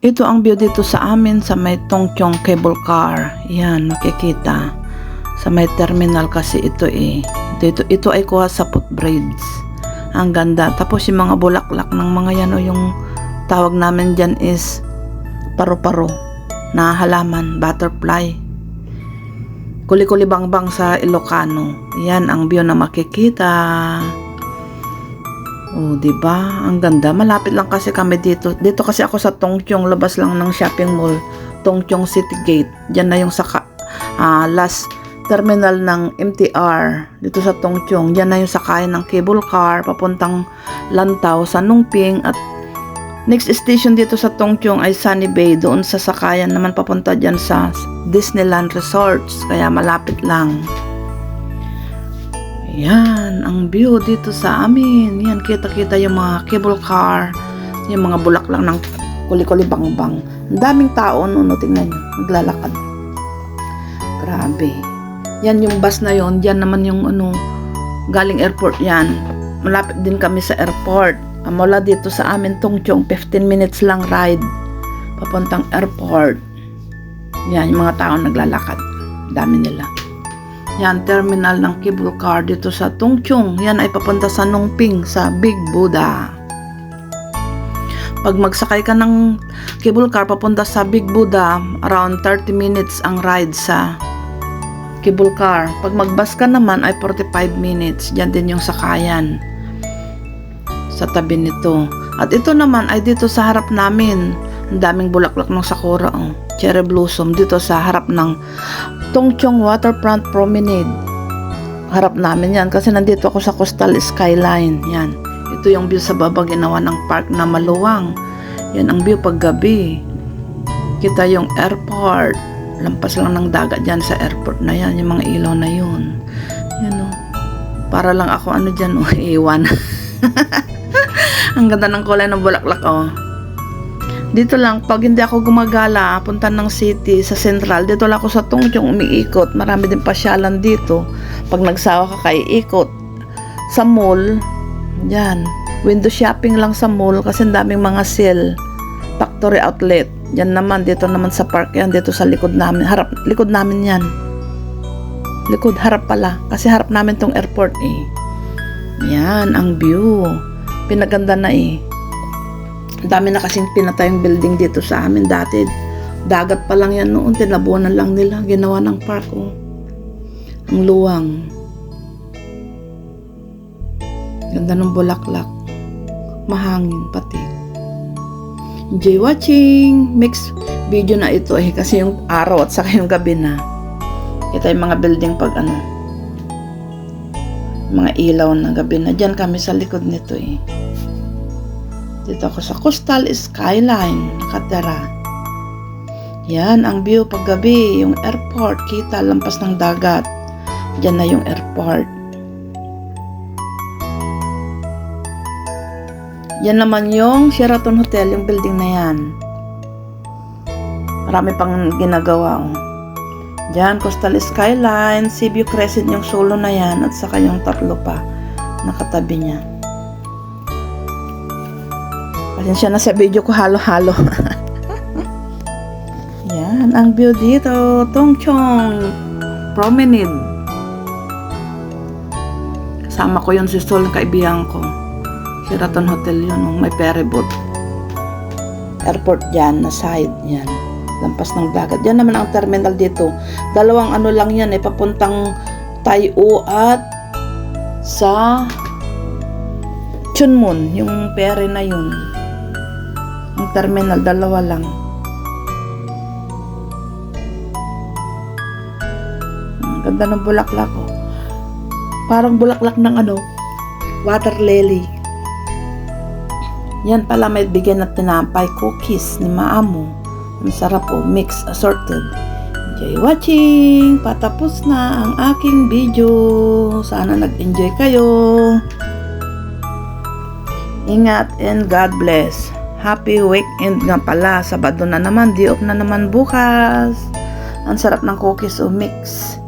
Ito ang view dito sa amin sa may Tongchong Cable Car. Yan, makikita. Sa may terminal kasi ito eh. Ito ay kuha sa footbridge. Ang ganda. Tapos yung mga bulaklak ng mga yan o yung tawag namin dyan is paru-paro na halaman, butterfly. Kuli-kuli bang-bang sa Ilocano. Yan ang view na makikita. Oh, diba? Ang ganda. Malapit lang kasi kami dito. Dito kasi ako sa Tongchong, labas lang ng shopping mall, Tongchong City Gate. Diyan na yung last terminal ng MTR dito sa Tongchong. Diyan na yung sakayan ng cable car papuntang Lantau sa Nungping, at next station dito sa Tongchong ay Sunny Bay. Doon sa sakayan naman papunta diyan sa Disneyland Resorts. Kaya malapit lang. Yan, ang view dito sa amin. Yan, kita-kita yung mga cable car, yung mga bulaklak ng kuli-kuli bang-bang. Ang daming tao, no, tingnan nyo, naglalakad. Grabe. Yan yung bus na yon, yan naman yung galing airport yan. Malapit din kami sa airport. Mula dito sa amin, Tongchong, 15 minutes lang ride papuntang airport. Yan, yung mga tao naglalakad. Dami nila. Yan, terminal ng cable car dito sa Tongchong. Yan ay papunta sa Nungping, sa Big Buddha. Pag magsakay ka ng cable car papunta sa Big Buddha, around 30 minutes ang ride sa cable car. Pag magbus ka naman ay 45 minutes. Diyan din yung sakayan sa tabi nito. At ito naman ay dito sa harap namin. Ang daming bulaklak ng sakura, cherry blossom dito sa harap ng Tongchong Waterfront Promenade. Harap namin yan kasi nandito ako sa Coastal Skyline. Yan. Ito yung view sa baba, ginawa ng park na maluwang. Yan ang view pag gabi. Kita yung airport. Lampas lang ng dagat dyan sa airport na yan. Yung mga ilaw na yun. Yan para lang ako dyan iwan. Ang ganda ng kulay ng bulaklak Dito lang, pag hindi ako gumagala, punta ng city, sa central, dito lang ako sa Tongchong umiikot. Marami din pasyalan dito. Pag nagsawa ka kay ikot sa mall, yan, window shopping lang sa mall kasi daming mga sale, factory outlet. Yan naman, dito naman sa park yan, dito sa likod namin. Likod namin yan. Likod, harap pala. Kasi harap namin tong airport eh. Yan, ang view. Pinaganda na eh. Dami na kasing pinatayong building dito sa amin dati. Dagat pa lang yan noon, tinabunan lang nila, ginawa ng park ang luwang. Ganda ng bulaklak, mahangin pati. Enjoy watching. Mixed video na ito kasi yung araw at saka yung gabi na. Ito yung mga building pag mga ilaw na gabi na. Diyan kami sa likod nito Dito ako sa Coastal Skyline, nakatira. Yan, ang view pag gabi, yung airport, kita, lampas ng dagat. Diyan na yung airport. Yan naman yung Sheraton Hotel, yung building na yan. Marami pang ginagawa. Diyan, Coastal Skyline, Seaview Crescent yung solo na yan, at saka yung tatlo pa, nakatabi niya. Pasensya na sa video ko halo-halo. Yan, ang view dito. Tongchong Promenade. Kasama ko yun si Sol, kaibigan ko. Sheraton Hotel yun, may ferry boat. Airport dyan, na side yan. Lampas ng dagat. Yan naman ang terminal dito. Dalawang lang yan papuntang Tayo at sa Chunmun, yung ferry na yun. Ang terminal, dalawa lang. Ang ganda ng bulaklak Parang bulaklak ng water lily. Yan pala, may bigyan na tinapay, cookies ni Maamo. Ang sarap mix, assorted. Enjoy watching. Patapos na ang aking video. Sana nag-enjoy kayo. Ingat and God bless. Happy weekend nga pala. Sabado na naman, di off na naman bukas. Ang sarap ng cookies mix.